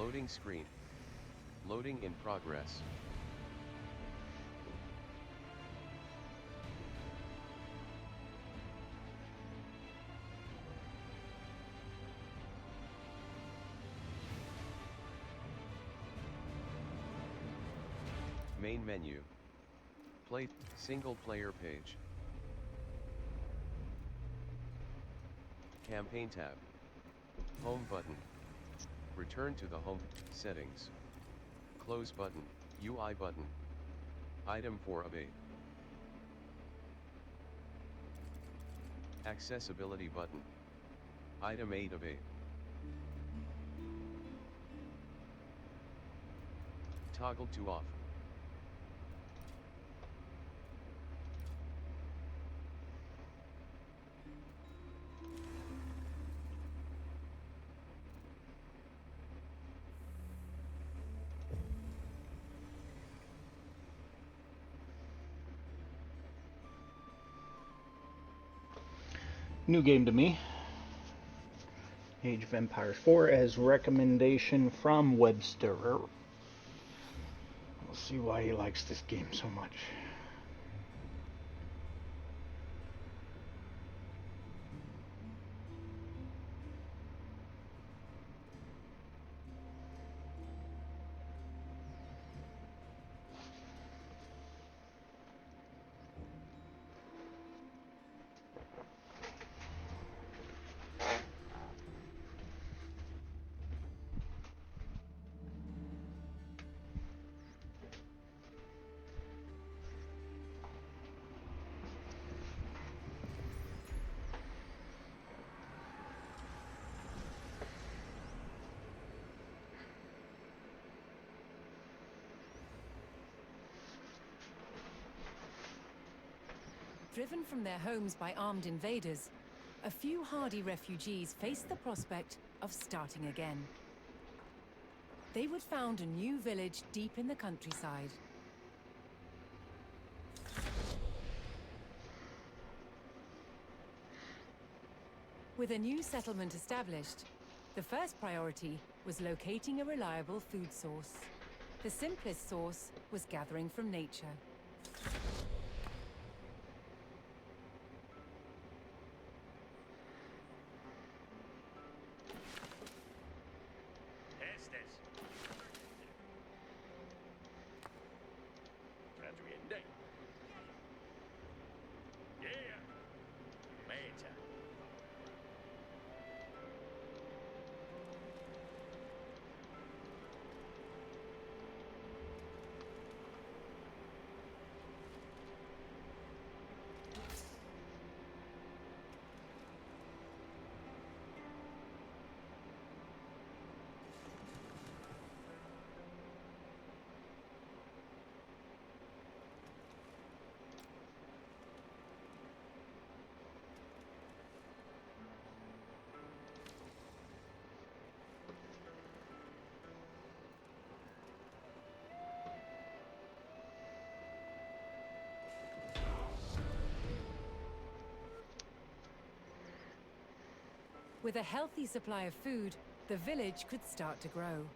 Loading screen. Loading in progress. Main menu. Play, single player page. Campaign tab. Home button. Return to the home, settings. Close button, UI button. Item 4 of 8. Accessibility button. Item 8 of 8. Toggle to off. New game to me. Age of Empires 4 as recommendation from Webbstirer. We'll see why he likes this game so much. Driven from their homes by armed invaders, a few hardy refugees faced the prospect of starting again. They would found a new village deep in the countryside. With a new settlement established, the first priority was locating a reliable food source. The simplest source was gathering from nature. With a healthy supply of food, the village could start to grow.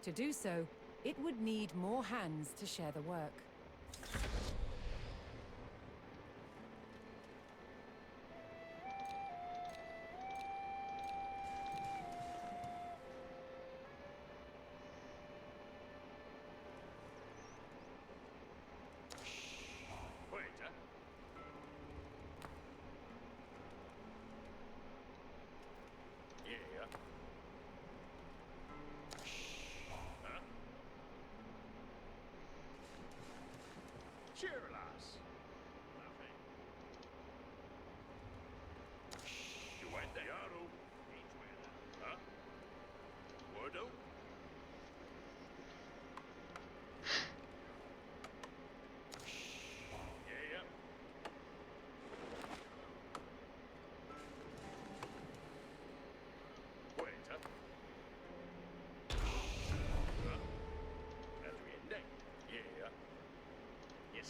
To do so, it would need more hands to share the work.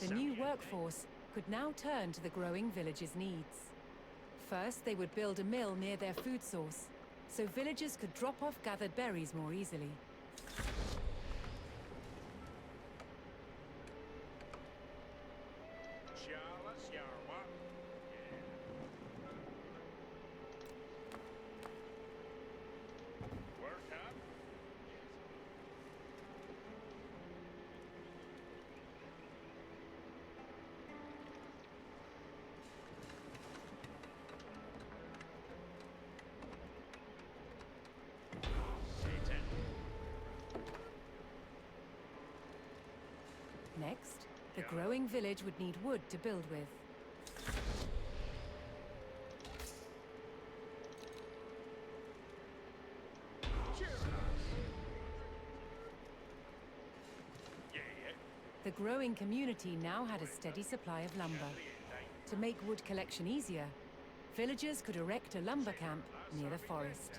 The new workforce could now turn to the growing village's needs. First, they would build a mill near their food source, so villagers could drop off gathered berries more easily. Next, the growing village would need wood to build with. The growing community now had a steady supply of lumber. To make wood collection easier, villagers could erect a lumber camp near the forest.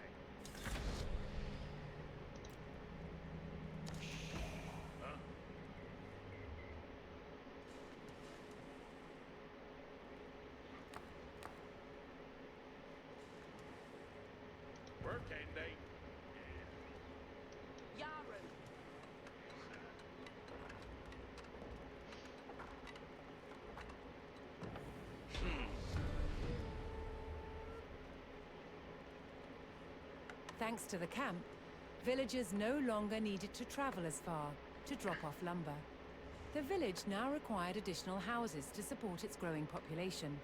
Thanks to the camp, villagers no longer needed to travel as far to drop off lumber. The village now required additional houses to support its growing population.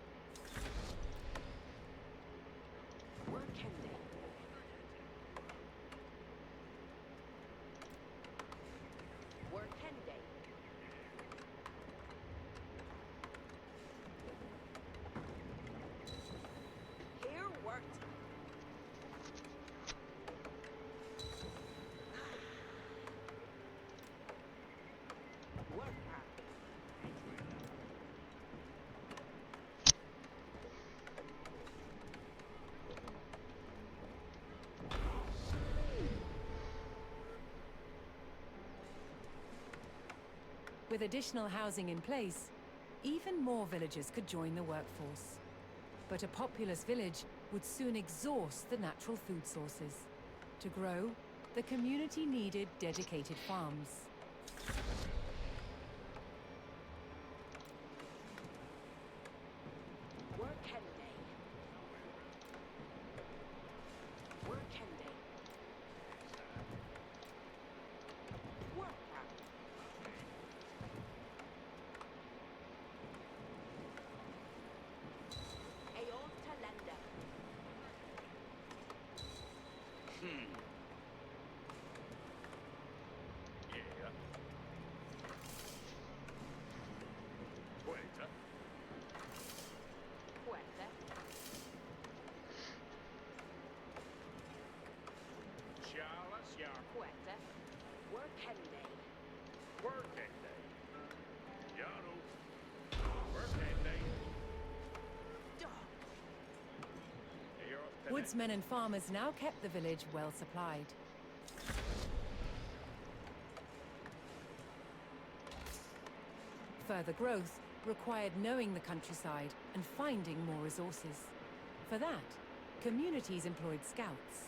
With additional housing in place, even more villagers could join the workforce. But a populous village would soon exhaust the natural food sources. To grow, the community needed dedicated farms. Woodsmen and farmers now kept the village well supplied. Further growth required knowing the countryside and finding more resources. For that, communities employed scouts.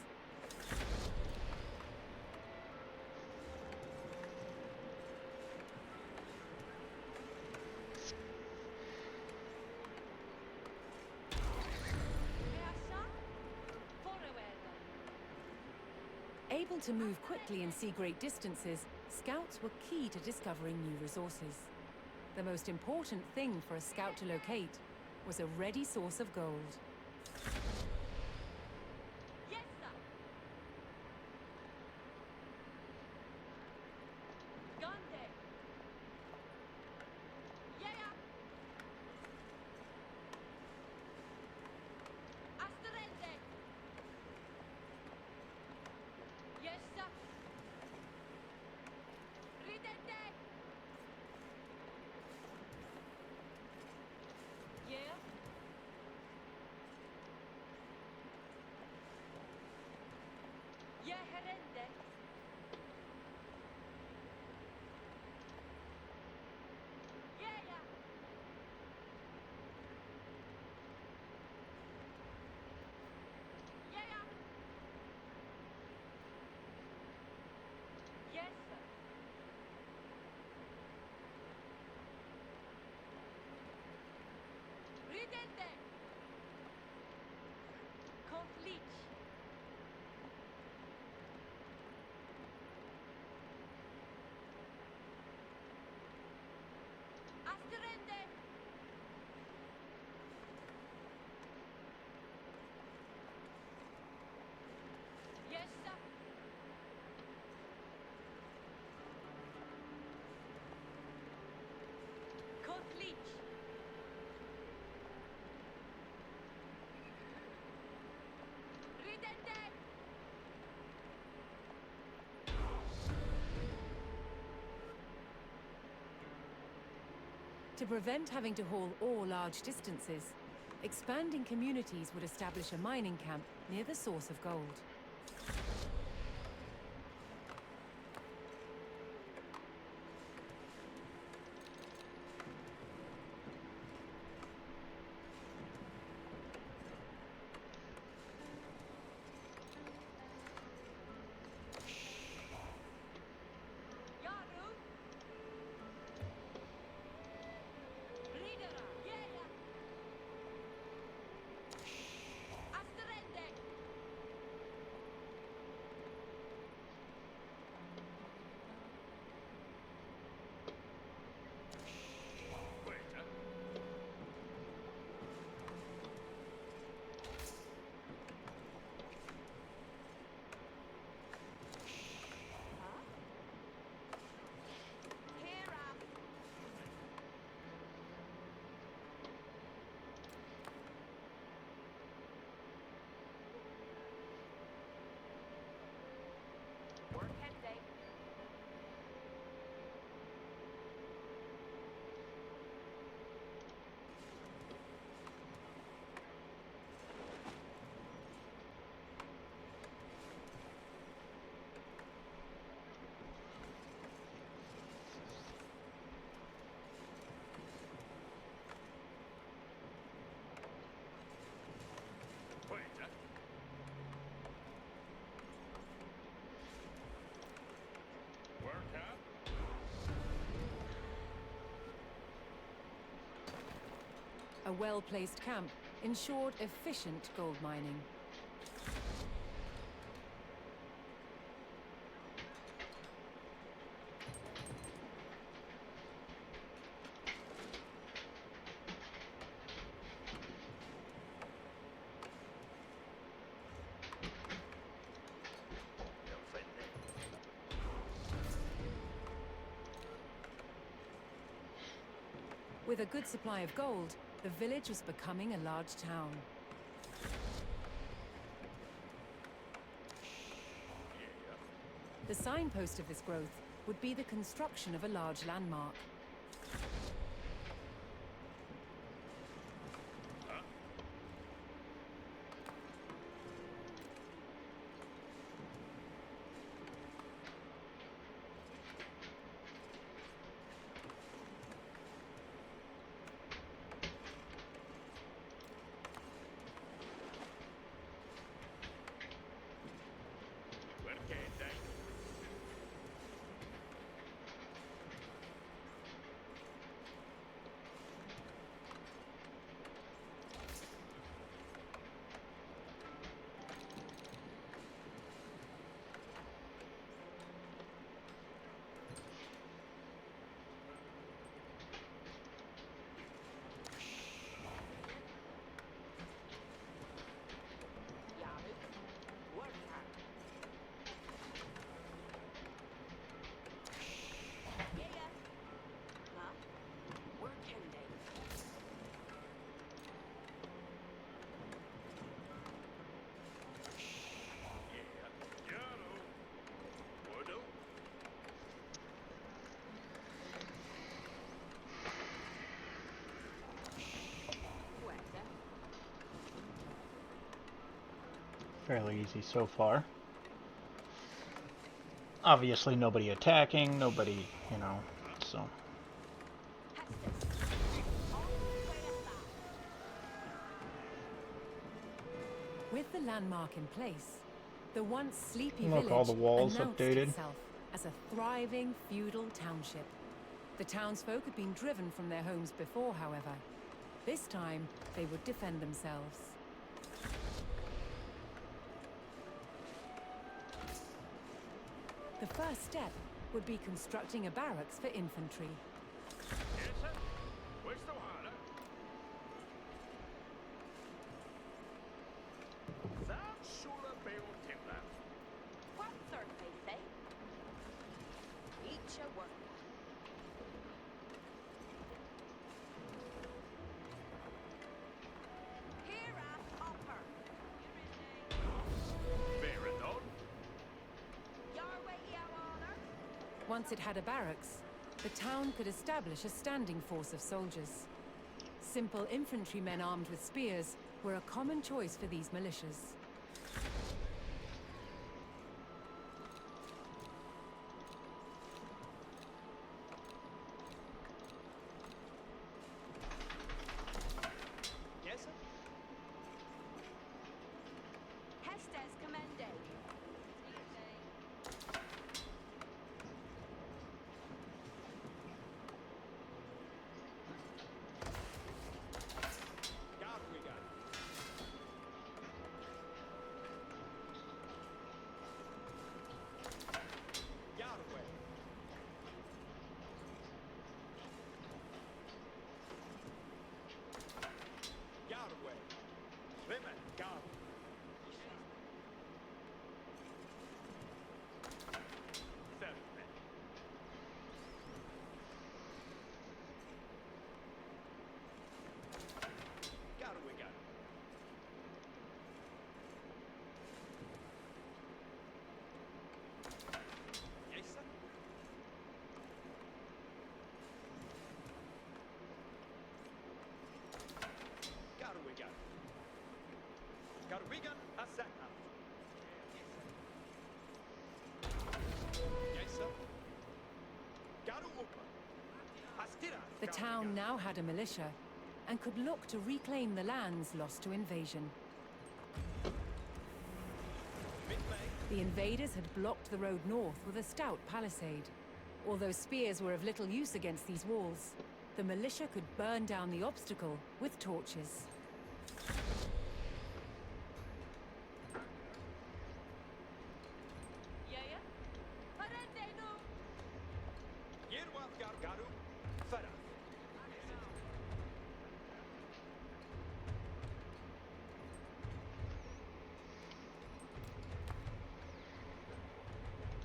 Able to move quickly and see great distances, scouts were key to discovering new resources. The most important thing for a scout to locate was a ready source of gold. Yes, sir. Gande. Yeah. Asterelde. Yes, sir. Ridende. Yeah. To prevent having to haul ore large distances, expanding communities would establish a mining camp near the source of gold. Yaru. Ridera. Yeah. Asterende. Hera. Workende. A well-placed camp ensured efficient gold mining. With a good supply of gold, the village was becoming a large town. The signpost of this growth would be the construction of a large landmark. Fairly easy so far. Obviously nobody attacking, nobody, so. With the landmark in place, the once sleepy Look, village all the walls announced updated. itself as a thriving feudal township. The townsfolk had been driven from their homes before, however. This time, they would defend themselves. The first step would be constructing a barracks for infantry. What sort they say? Each a work. Hera upper. Your way, your honor. Once it had a barracks, the town could establish a standing force of soldiers. Simple infantrymen armed with spears were a common choice for these militias. Yes, sir. Hestes Commended. God, we got it. Got away. Got away. Women, got. Got it, we got it. Yes, sir. Got it, we got it. Got a Wigan, a set up. Yes, sir. Got it, open. Astira. The town now had a militia and could look to reclaim the lands lost to invasion. The invaders had blocked the road north with a stout palisade. Although spears were of little use against these walls, the militia could burn down the obstacle with torches. Yaya? Parende no! Yerwaf Garu, Farah.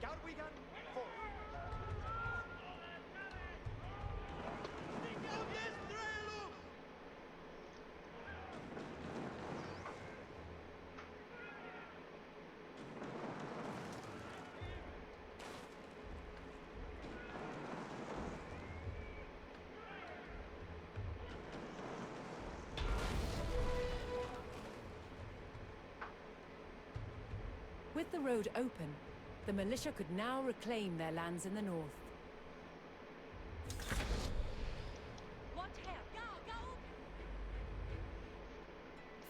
Garwigan, four. With the road open, the militia could now reclaim their lands in the north. What hell? Go!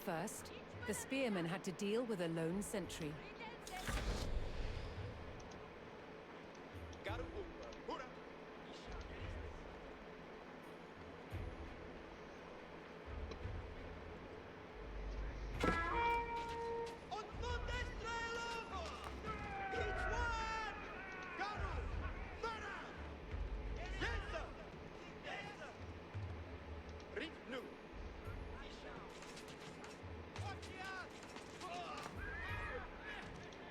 First, the spearmen had to deal with a lone sentry. Garu, Hura. On the destra logo! Each one! Garu! Farah! Yes, sir! Yes, sir! Reach new. Watch out!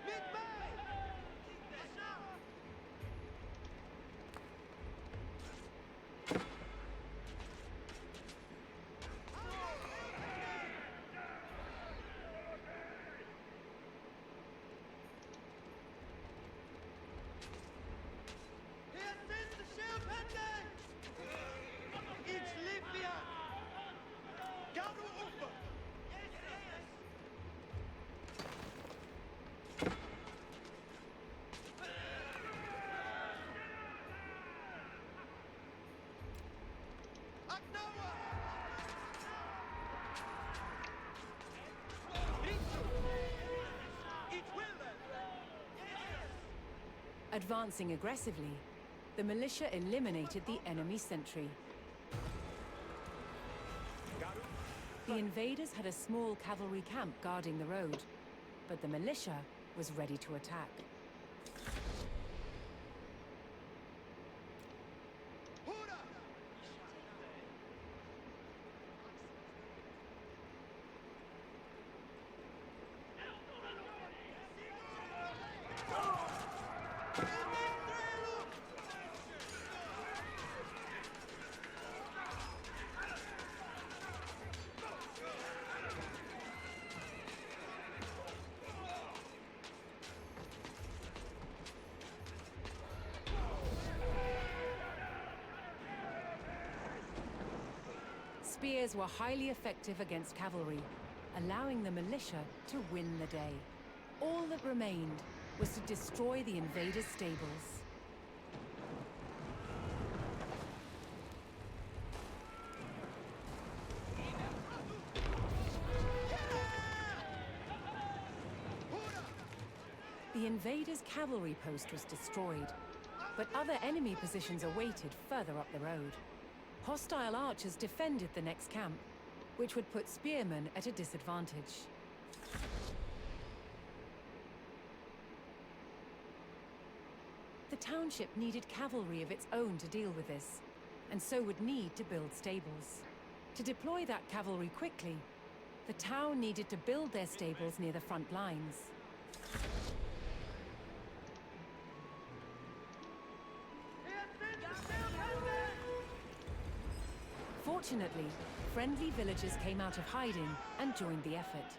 Mid-bay! Here sends the shield pendant! Each Livia! Garu Upa! Yes, yes! Agnawa! Ritsu! Each Wilder! Yes! Advancing aggressively, the militia eliminated the enemy sentry. Garu! The invaders had a small cavalry camp guarding the road, but the militia was ready to attack. Hura! spears were highly effective against cavalry, allowing the militia to win the day. All that remained was to destroy the invaders' stables. The invaders' cavalry post was destroyed, but other enemy positions awaited further up the road. Hostile archers defended the next camp, which would put spearmen at a disadvantage. The township needed cavalry of its own to deal with this, and so would need to build stables. To deploy that cavalry quickly, the town needed to build their stables near the front lines. Fortunately, friendly villagers came out of hiding and joined the effort.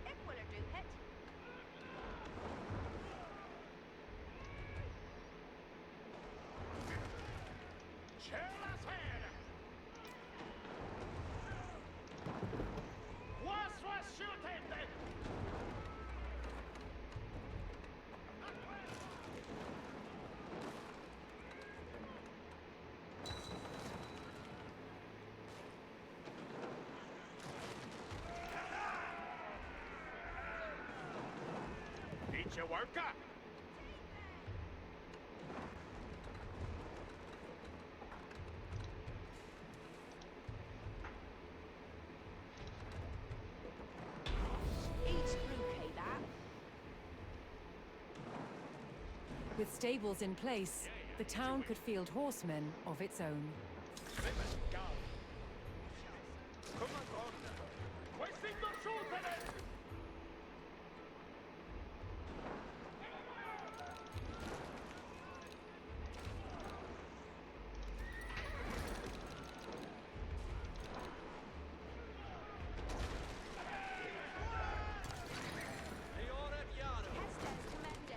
Ik wil er doen het. Eat your worker! Each bouquet that. With stables in place, the town could field horsemen of its own. Women, go! Come on, Questi non shootene! Hestes Commended.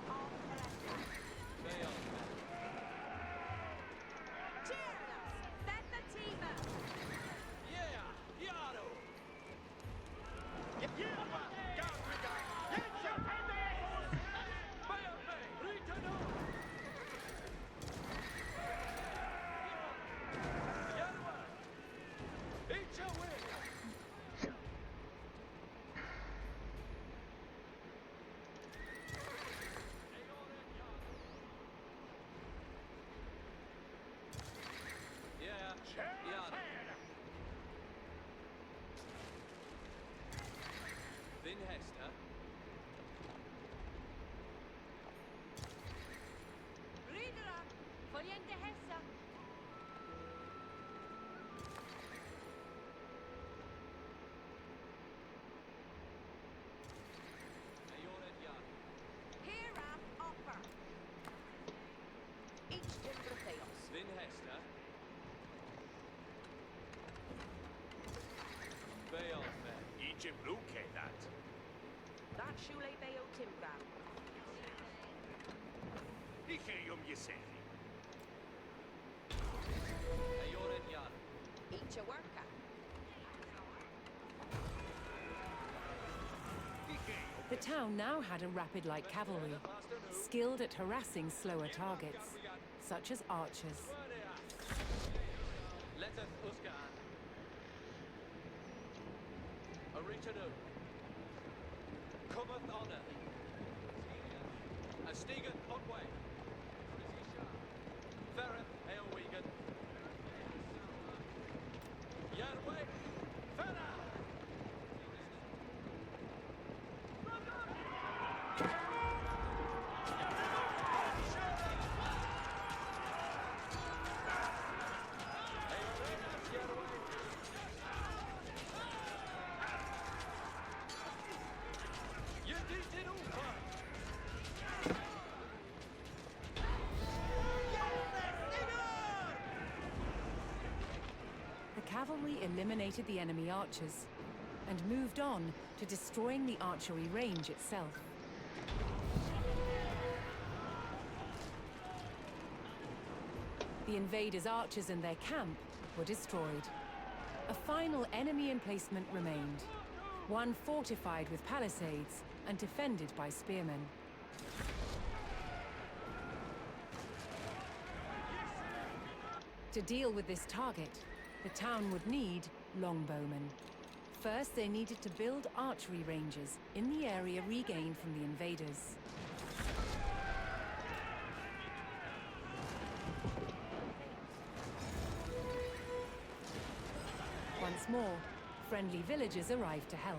All correct. Cheers! Fetta Tima! Vin Hester. Ridera! Vogliente Hessa! Hera offer! Each timber theos. Vin Hester. Bealman. Egypt Luke that. That shule beo timbra. Icheum Yeseni. Each a worker. The town now had a rapid light cavalry, skilled at harassing slower targets, such as archers. Let us Uskan. Aritanu. Cometh honor. A Stegan Otway. Ferret Eowegan. Yarway. Ferra. The cavalry eliminated the enemy archers and moved on to destroying the archery range itself. The The invaders' archers and their camp were destroyed. A final enemy emplacement remained, one fortified with palisades and defended by spearmen. To deal with this target, the town would need longbowmen. First, they needed to build archery ranges in the area regained from the invaders. Once more, friendly villagers arrived to help.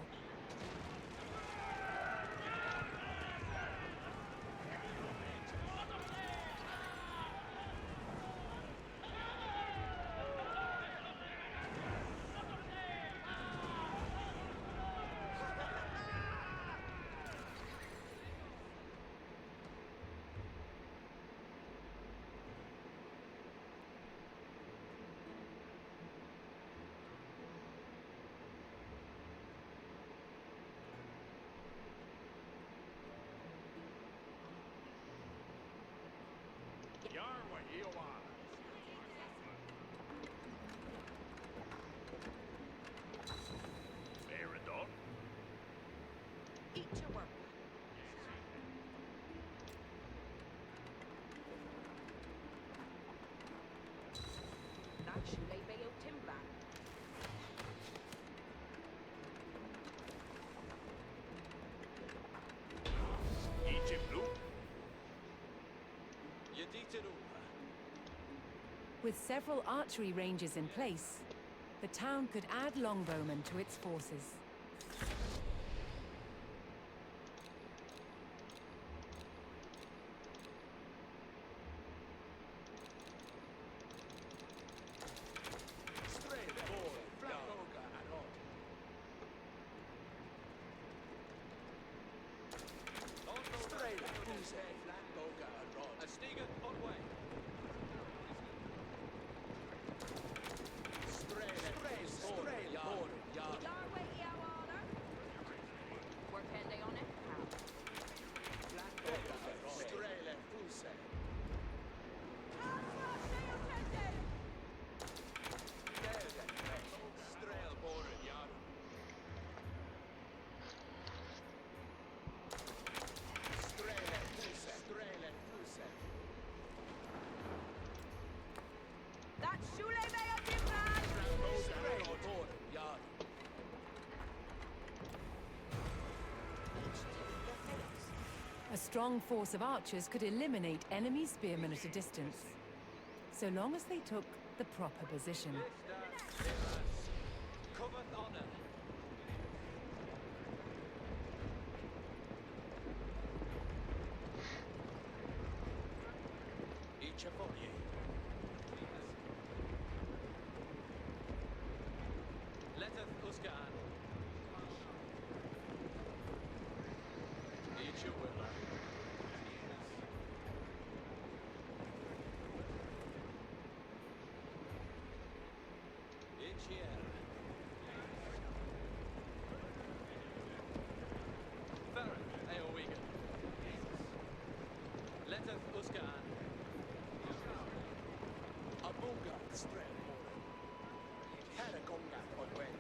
Yarwa, Iowa. Veradon. Eat your work. That shule bayo timbra. Egypt blue. Yediteru. With several archery ranges in place, the town could add longbowmen to its forces. Straight boy. Flankoga and on. Straight Puse. Flankoga and on. A Stigan on way. Straight boy. Yard. Yarwa, Iawala. Work hand day on it. Flankoga and on. Straight Puse. Strail boy and yard. Straight Puse. That shule bayo timbra. Straight boy and yard. A strong force of archers could eliminate enemy spearmen at a distance, so long as they took the proper position. Covered honor. Each of ye. Letteth Uskan. Each of will. Each year. Farron, Eowigan. Letteth Uskan. Abunga, Strand. Haragonga, on way.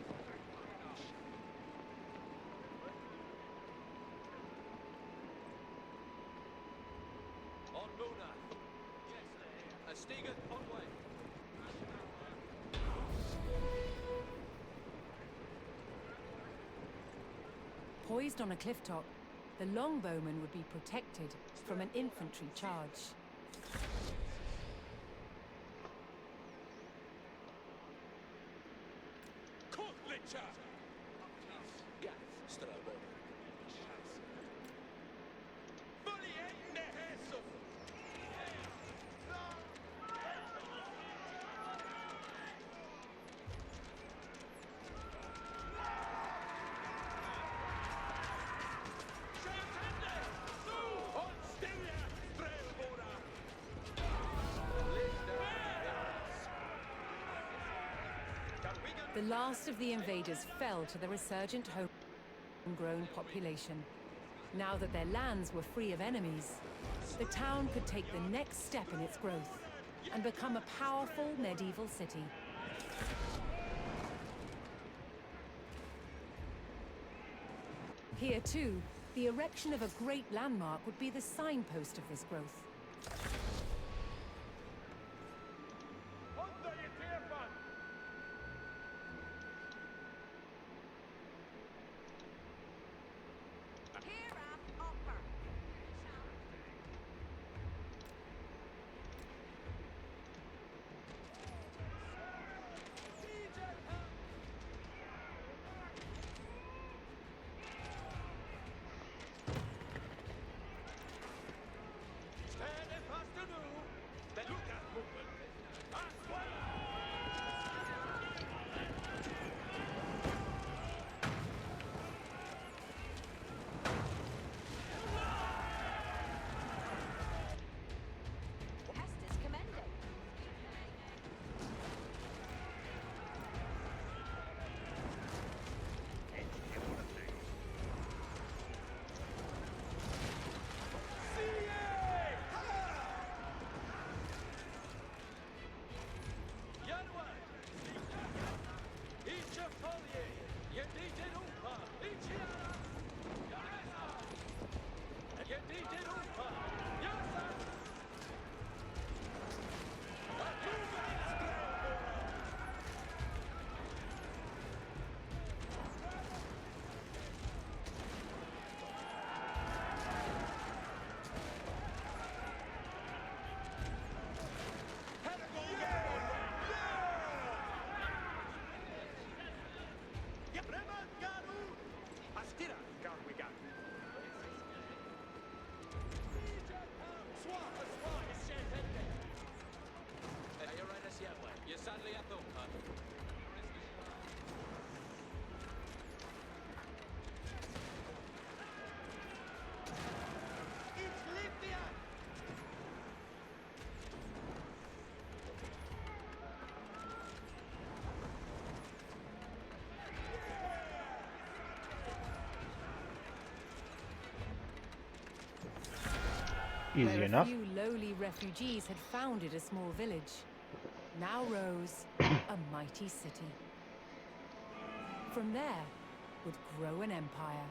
On Buna. A Stigan on way. Poised on a cliff top, the longbowmen would be protected from an infantry charge. Kotlicha! Gaff, Strabo. Fully in the Hesse! The last of the invaders fell to the resurgent homegrown population. Now that their lands were free of enemies, the town could take the next step in its growth, and become a powerful medieval city. Here too, the erection of a great landmark would be the signpost of this growth. Easy Where enough. a few lowly refugees had founded a small village, now rose a mighty city. From there would grow an empire.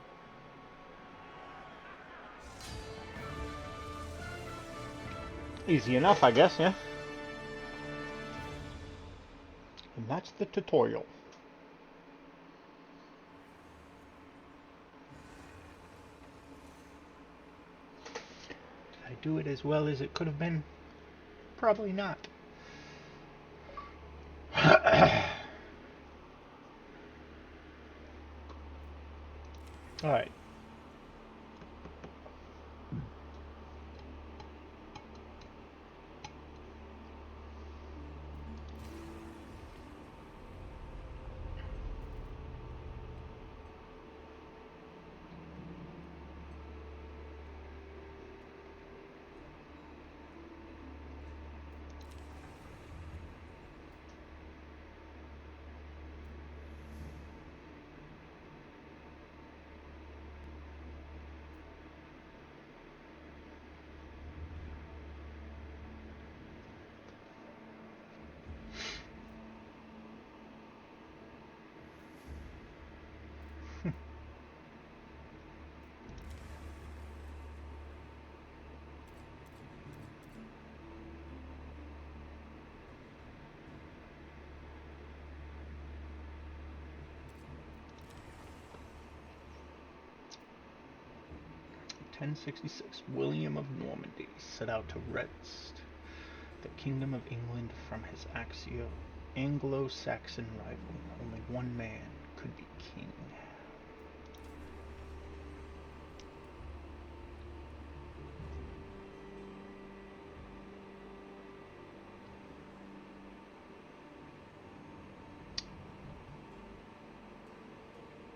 Easy enough, I guess, yeah. And that's the tutorial. Did I do it as well as it could have been? Probably not. Alright. (1066) William of Normandy set out to wrest the Kingdom of England from his Anglo-Saxon rival. Only one man could be king.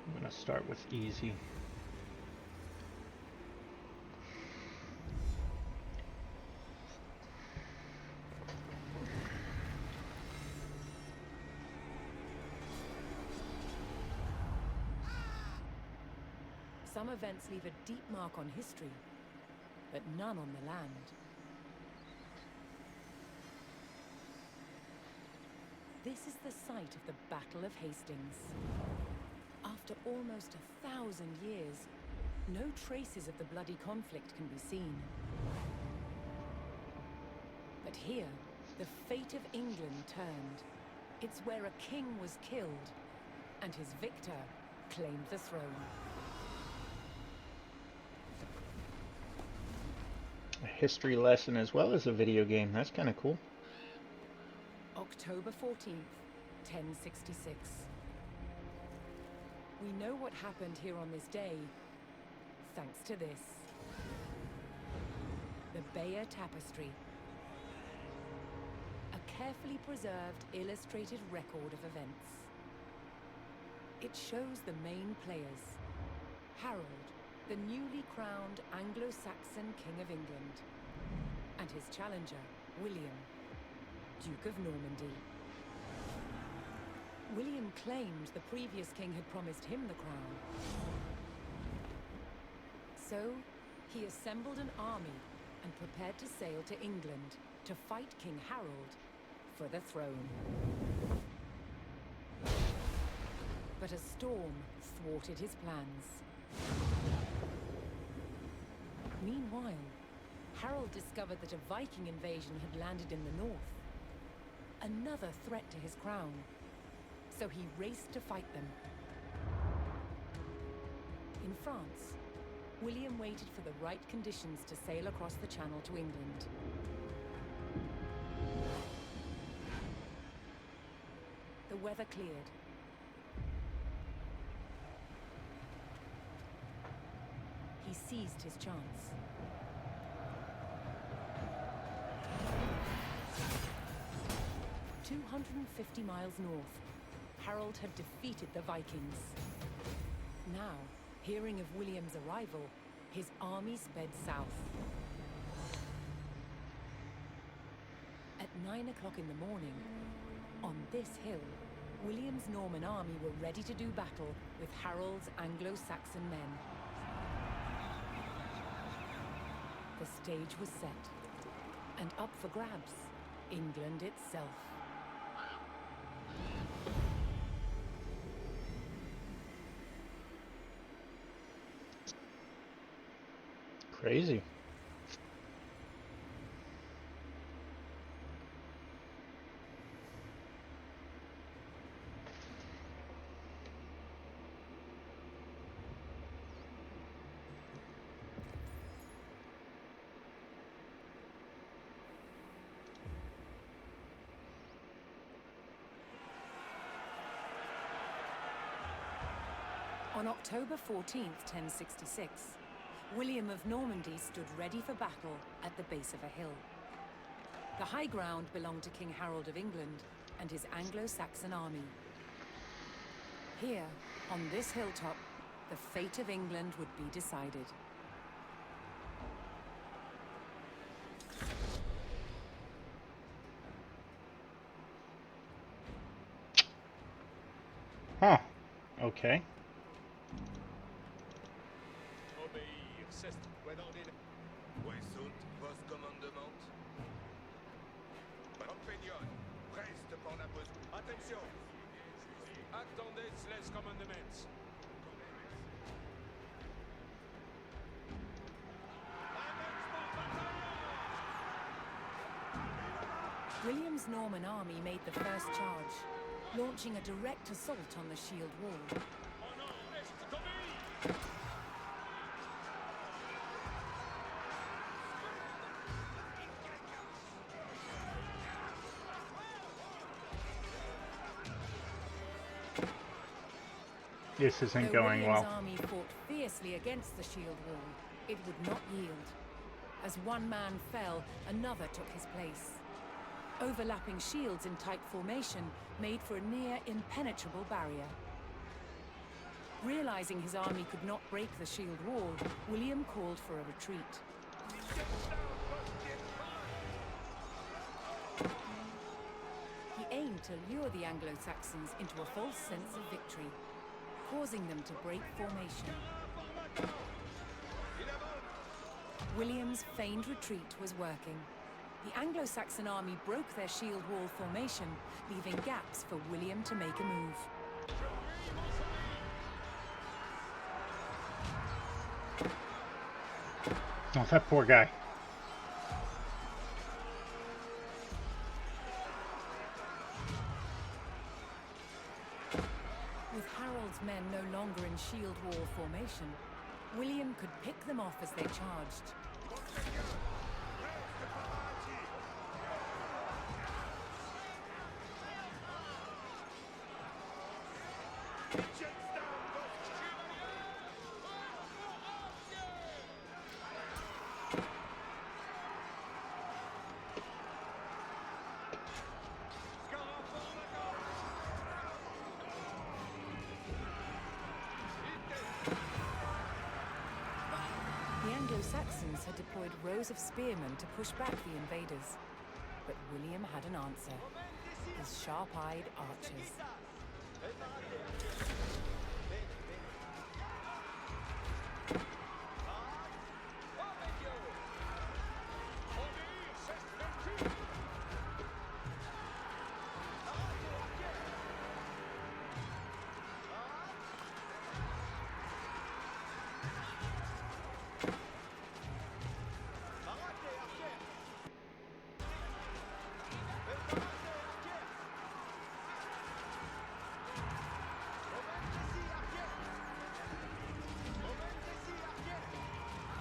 I'm gonna start with easy. Some events leave a deep mark on history, but none on the land. This is the site of the Battle of Hastings. After almost 1,000 years, no traces of the bloody conflict can be seen. But here, the fate of England turned. It's where a king was killed, and his victor claimed the throne. A history lesson as well as a video game. That's kind of cool. October 14th, 1066. We know what happened here on this day, thanks to this. The Bayeux Tapestry. A carefully preserved illustrated record of events. It shows the main players. Harold, the newly crowned Anglo-Saxon King of England, and his challenger, William, Duke of Normandy. William claimed the previous king had promised him the crown. So, he assembled an army and prepared to sail to England to fight King Harold for the throne. But a storm thwarted his plans. Meanwhile, Harold discovered that a Viking invasion had landed in the north. Another threat to his crown. So he raced to fight them. In France, William waited for the right conditions to sail across the Channel to England. The weather cleared. He seized his chance. "250 miles north, Harold had defeated the Vikings. Now, hearing of William's arrival, his army sped south. At 9 o'clock in the morning, on this hill, William's Norman army were ready to do battle with Harold's Anglo-Saxon men. The stage was set, and up for grabs, England itself. Crazy. On October 14th, 1066, William of Normandy stood ready for battle at the base of a hill. The high ground belonged to King Harold of England and his Anglo-Saxon army. Here, on this hilltop, the fate of England would be decided. Huh. Okay. Obéir, c'est... Où sont vos commandements? Opinion, preste pour la pause. Attention! Attendez les commandements. William's Norman army made the first charge, launching a direct assault on the shield wall. This isn't Though going William's well. army fought fiercely against the shield wall, it would not yield. As one man fell, another took his place. Overlapping shields in tight formation made for a near impenetrable barrier. Realizing his army could not break the shield wall, William called for a retreat. He aimed to lure the Anglo-Saxons into a false sense of victory, causing them to break formation. William's feigned retreat was working. The Anglo-Saxon army broke their shield wall formation, leaving gaps for William to make a move. Oh, that poor guy. With Harold's men no longer in shield wall formation, William could pick them off as they charged. The Anglo-Saxons had deployed rows of spearmen to push back the invaders, but William had an answer: his sharp-eyed archers.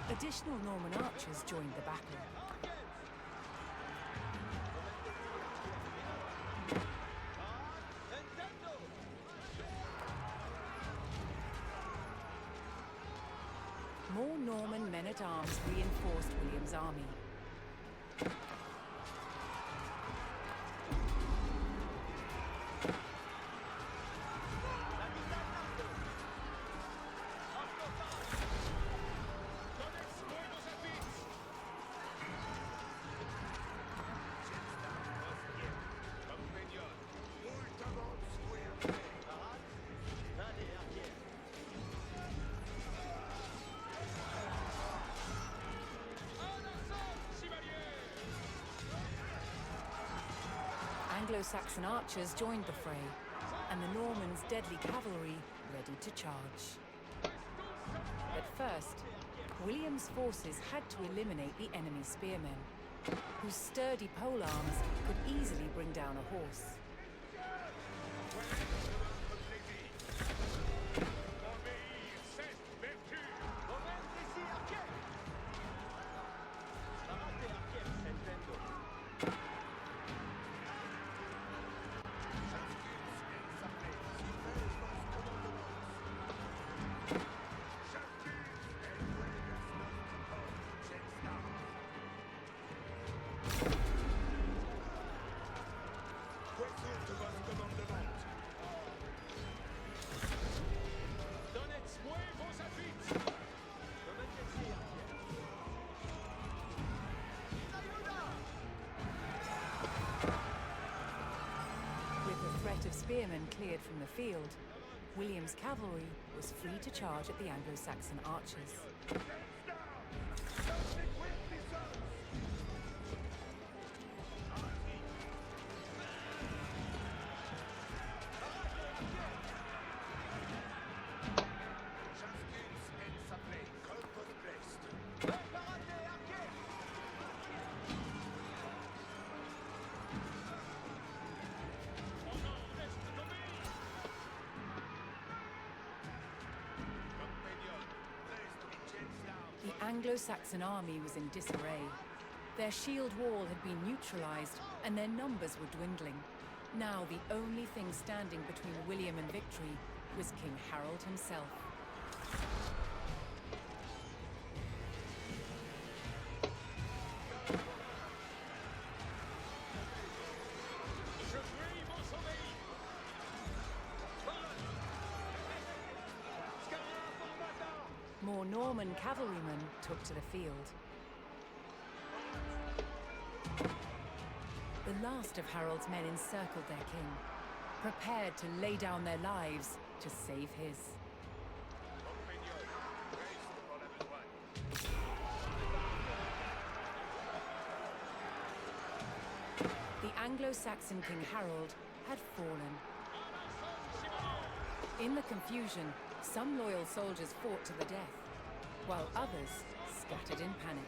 Additional Norman archers joined the battle. More Norman men-at-arms reinforced William's army. Anglo-Saxon archers joined the fray, and the Normans' deadly cavalry ready to charge. But first, William's forces had to eliminate the enemy spearmen, whose sturdy polearms could easily bring down a horse. Of spearmen cleared from the field, William's cavalry was free to charge at the Anglo-Saxon archers. The Anglo-Saxon army was in disarray. Their shield wall had been neutralized, and their numbers were dwindling. Now the only thing standing between William and victory was King Harold himself. More Norman cavalrymen took to the field. The last of Harold's men encircled their king, prepared to lay down their lives to save his. the Anglo-Saxon King Harold had fallen. In the confusion, some loyal soldiers fought to the death, while others scattered in panic.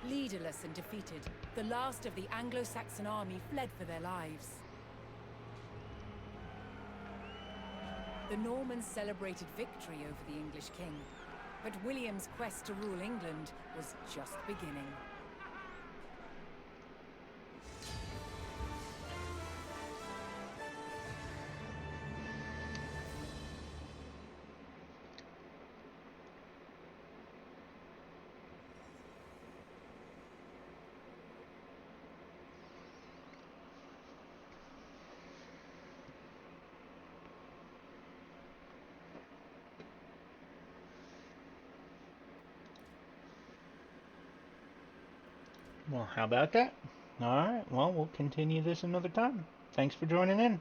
Leaderless and defeated, the last of the Anglo-Saxon army fled for their lives. The Normans celebrated victory over the English king, but William's quest to rule England was just beginning. Well, how about that? Alright, well, we'll continue this another time. Thanks for joining in.